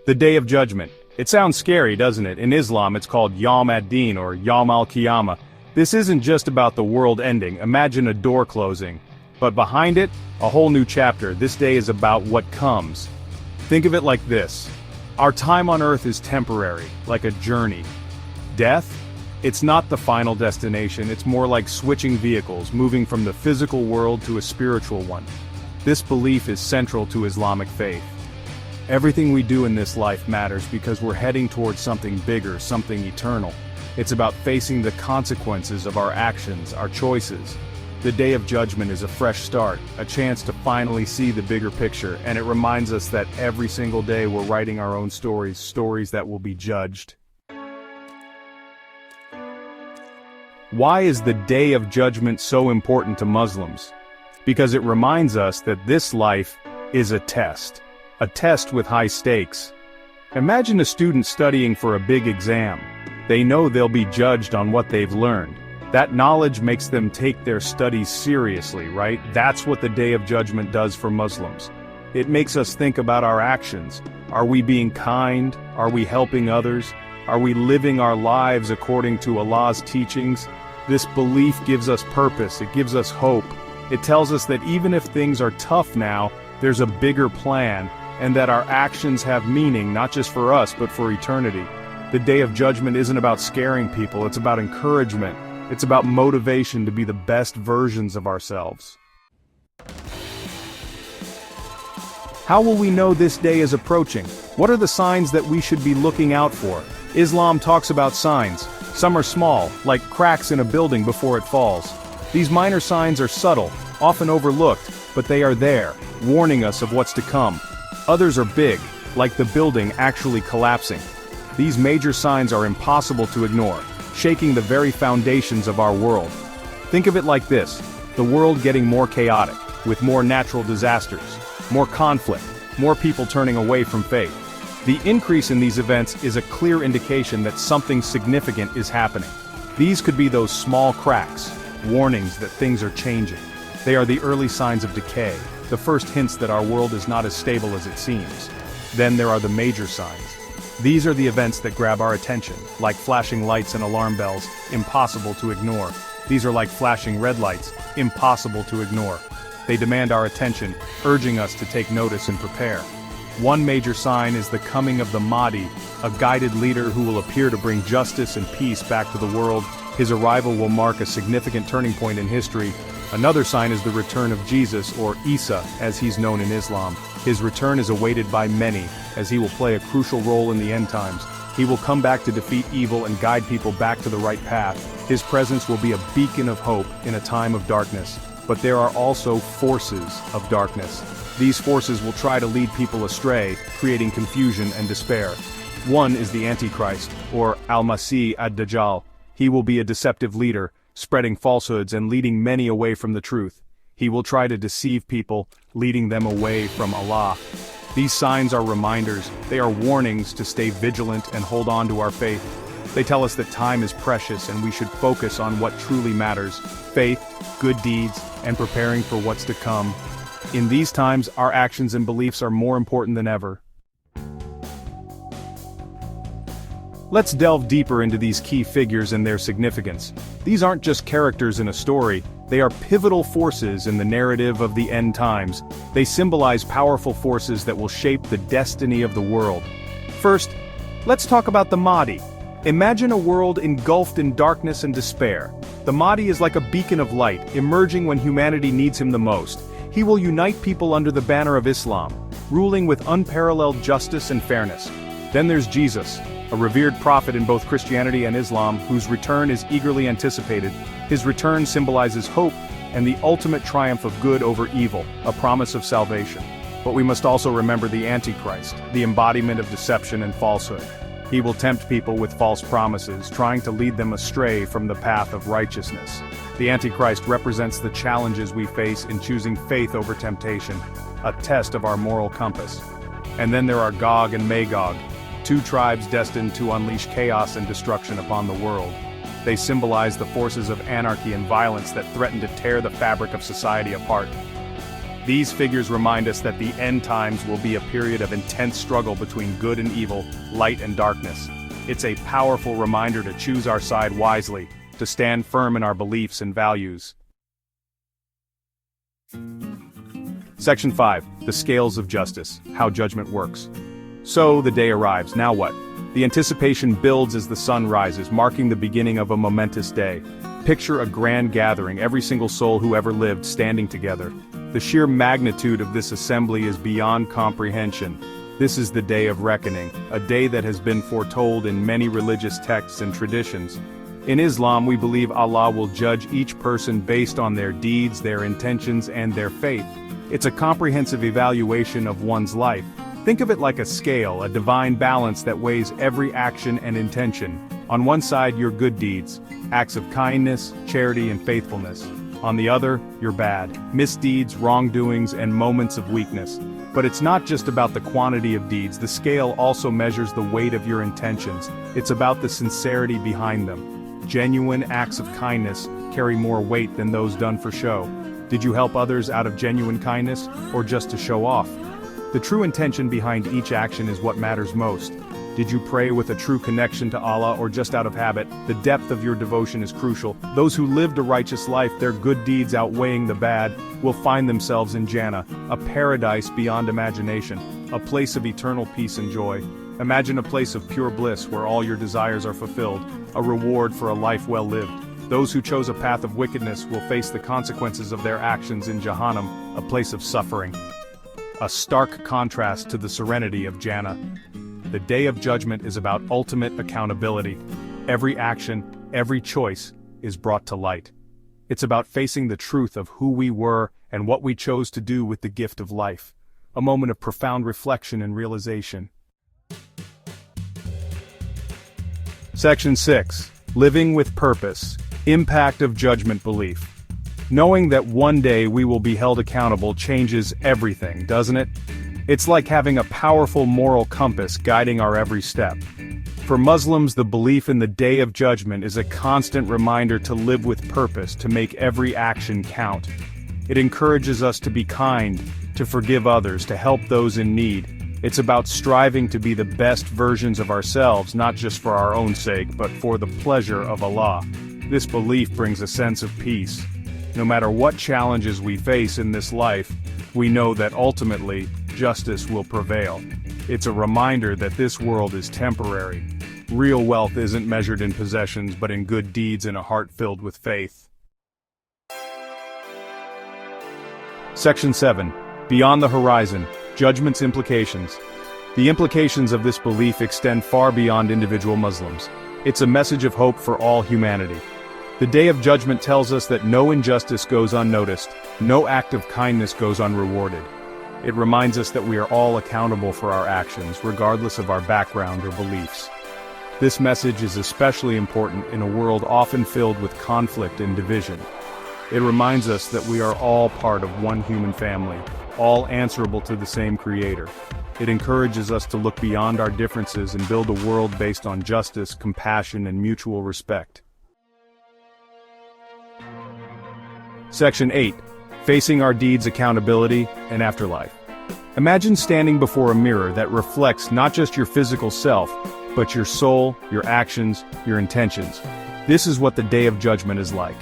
The Day of Judgment. It sounds scary, doesn't it? In Islam it's called Yawm ad-Din or Yawm al-Qiyamah. This isn't just about the world ending, imagine a door closing. But behind it, a whole new chapter. This day is about what comes. Think of it like this. Our time on earth is temporary, like a journey. Death? It's not the final destination, it's more like switching vehicles, moving from the physical world to a spiritual one. This belief is central to Islamic faith. Everything we do in this life matters because we're heading towards something bigger, something eternal. It's about facing the consequences of our actions, our choices. The Day of Judgment is a fresh start, a chance to finally see the bigger picture, and it reminds us that every single day we're writing our own stories, stories that will be judged. Why is the Day of Judgment so important to Muslims? Because it reminds us that this life is a test with high stakes. Imagine a student studying for a big exam. They know they'll be judged on what they've learned. That knowledge makes them take their studies seriously, right? That's what the Day of Judgment does for Muslims. It makes us think about our actions. Are we being kind? Are we helping others? Are we living our lives according to Allah's teachings? This belief gives us purpose, it gives us hope. It tells us that even if things are tough now, there's a bigger plan, and that our actions have meaning not just for us but for eternity. The Day of Judgment isn't about scaring people, it's about encouragement. It's about motivation to be the best versions of ourselves. How will we know this day is approaching? What are the signs that we should be looking out for? Islam talks about signs. Some are small, like cracks in a building before it falls. These minor signs are subtle, often overlooked, but they are there, warning us of what's to come. Others are big, like the building actually collapsing. These major signs are impossible to ignore, shaking the very foundations of our world. Think of it like this, the world getting more chaotic, with more natural disasters, more conflict, more people turning away from faith. The increase in these events is a clear indication that something significant is happening. These could be those small cracks, warnings that things are changing. They are the early signs of decay, the first hints that our world is not as stable as it seems. Then there are the major signs. These are the events that grab our attention, like flashing lights and alarm bells, impossible to ignore. These are like flashing red lights, impossible to ignore. They demand our attention, urging us to take notice and prepare. One major sign is the coming of the Mahdi, a guided leader who will appear to bring justice and peace back to the world. His arrival will mark a significant turning point in history. Another sign is the return of Jesus, or Isa, as he's known in Islam. His return is awaited by many, as he will play a crucial role in the end times. He will come back to defeat evil and guide people back to the right path. His presence will be a beacon of hope in a time of darkness. But there are also forces of darkness. These forces will try to lead people astray, creating confusion and despair. One is the Antichrist, or Al-Masih ad-Dajjal. He will be a deceptive leader, spreading falsehoods and leading many away from the truth. He will try to deceive people, leading them away from Allah. These signs are reminders, they are warnings to stay vigilant and hold on to our faith. They tell us that time is precious and we should focus on what truly matters: faith, good deeds, and preparing for what's to come. In these times, our actions and beliefs are more important than ever. Let's delve deeper into these key figures and their significance. These aren't just characters in a story, they are pivotal forces in the narrative of the end times. They symbolize powerful forces that will shape the destiny of the world. First, let's talk about the Mahdi. Imagine a world engulfed in darkness and despair. The Mahdi is like a beacon of light, emerging when humanity needs him the most. He will unite people under the banner of Islam, ruling with unparalleled justice and fairness. Then there's Jesus, a revered prophet in both Christianity and Islam, whose return is eagerly anticipated. His return symbolizes hope and the ultimate triumph of good over evil, a promise of salvation. But we must also remember the Antichrist, the embodiment of deception and falsehood. He will tempt people with false promises, trying to lead them astray from the path of righteousness. The Antichrist represents the challenges we face in choosing faith over temptation, a test of our moral compass. And then there are Gog and Magog, two tribes destined to unleash chaos and destruction upon the world. They symbolize the forces of anarchy and violence that threaten to tear the fabric of society apart. These figures remind us that the end times will be a period of intense struggle between good and evil, light and darkness. It's a powerful reminder to choose our side wisely, to stand firm in our beliefs and values. Section 5. The Scales of Justice, How Judgment Works. So, the day arrives, now what? The anticipation builds as the sun rises, marking the beginning of a momentous day. Picture a grand gathering, every single soul who ever lived standing together. The sheer magnitude of this assembly is beyond comprehension. This is the day of reckoning, a day that has been foretold in many religious texts and traditions. In Islam, we believe Allah will judge each person based on their deeds, their intentions, and their faith. It's a comprehensive evaluation of one's life. Think of it like a scale, a divine balance that weighs every action and intention. On one side, your good deeds, acts of kindness, charity, and faithfulness. On the other, your bad, misdeeds, wrongdoings, and moments of weakness. But it's not just about the quantity of deeds, the scale also measures the weight of your intentions. It's about the sincerity behind them. Genuine acts of kindness carry more weight than those done for show. Did you help others out of genuine kindness, or just to show off? The true intention behind each action is what matters most. Did you pray with a true connection to Allah or just out of habit? The depth of your devotion is crucial. Those who lived a righteous life, their good deeds outweighing the bad, will find themselves in Jannah, a paradise beyond imagination, a place of eternal peace and joy. Imagine a place of pure bliss where all your desires are fulfilled, a reward for a life well lived. Those who chose a path of wickedness will face the consequences of their actions in Jahannam, a place of suffering. A stark contrast to the serenity of Jannah. The Day of Judgment is about ultimate accountability. Every action, every choice, is brought to light. It's about facing the truth of who we were and what we chose to do with the gift of life. A moment of profound reflection and realization. Section 6. Living with Purpose. Impact of Judgment Belief. Knowing that one day we will be held accountable changes everything, doesn't it? It's like having a powerful moral compass guiding our every step. For Muslims, the belief in the Day of Judgment is a constant reminder to live with purpose, to make every action count. It encourages us to be kind, to forgive others, to help those in need. It's about striving to be the best versions of ourselves, not just for our own sake, but for the pleasure of Allah. This belief brings a sense of peace. No matter what challenges we face in this life, we know that ultimately, justice will prevail. It's a reminder that this world is temporary. Real wealth isn't measured in possessions but in good deeds and a heart filled with faith. Section 7. Beyond the Horizon, Judgment's Implications. The implications of this belief extend far beyond individual Muslims. It's a message of hope for all humanity. The Day of Judgment tells us that no injustice goes unnoticed, no act of kindness goes unrewarded. It reminds us that we are all accountable for our actions, regardless of our background or beliefs. This message is especially important in a world often filled with conflict and division. It reminds us that we are all part of one human family, all answerable to the same Creator. It encourages us to look beyond our differences and build a world based on justice, compassion, and mutual respect. Section 8. Facing our deeds, accountability, and afterlife. Imagine standing before a mirror that reflects not just your physical self, but your soul, your actions, your intentions. This is what the Day of Judgment is like.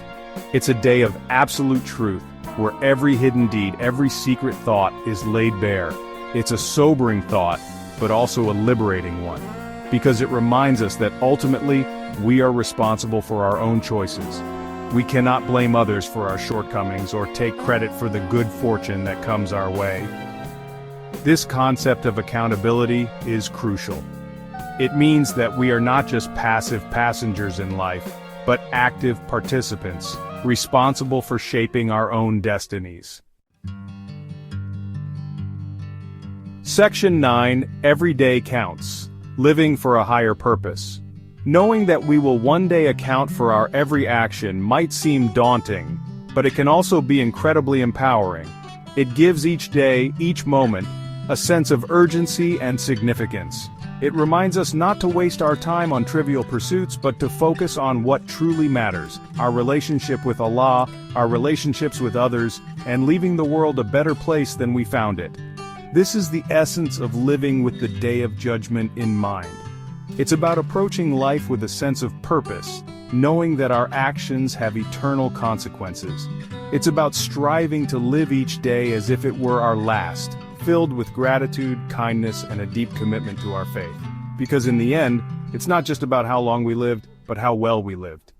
It's a day of absolute truth, where every hidden deed, every secret thought is laid bare. It's a sobering thought, but also a liberating one, because it reminds us that ultimately, we are responsible for our own choices. We cannot blame others for our shortcomings or take credit for the good fortune that comes our way. This concept of accountability is crucial. It means that we are not just passive passengers in life, but active participants, responsible for shaping our own destinies. Section 9. Every Day Counts. Living for a Higher Purpose. Knowing that we will one day account for our every action might seem daunting, but it can also be incredibly empowering. It gives each day, each moment, a sense of urgency and significance. It reminds us not to waste our time on trivial pursuits but to focus on what truly matters, our relationship with Allah, our relationships with others, and leaving the world a better place than we found it. This is the essence of living with the Day of Judgment in mind. It's about approaching life with a sense of purpose, knowing that our actions have eternal consequences. It's about striving to live each day as if it were our last, filled with gratitude, kindness, and a deep commitment to our faith. Because in the end, it's not just about how long we lived, but how well we lived.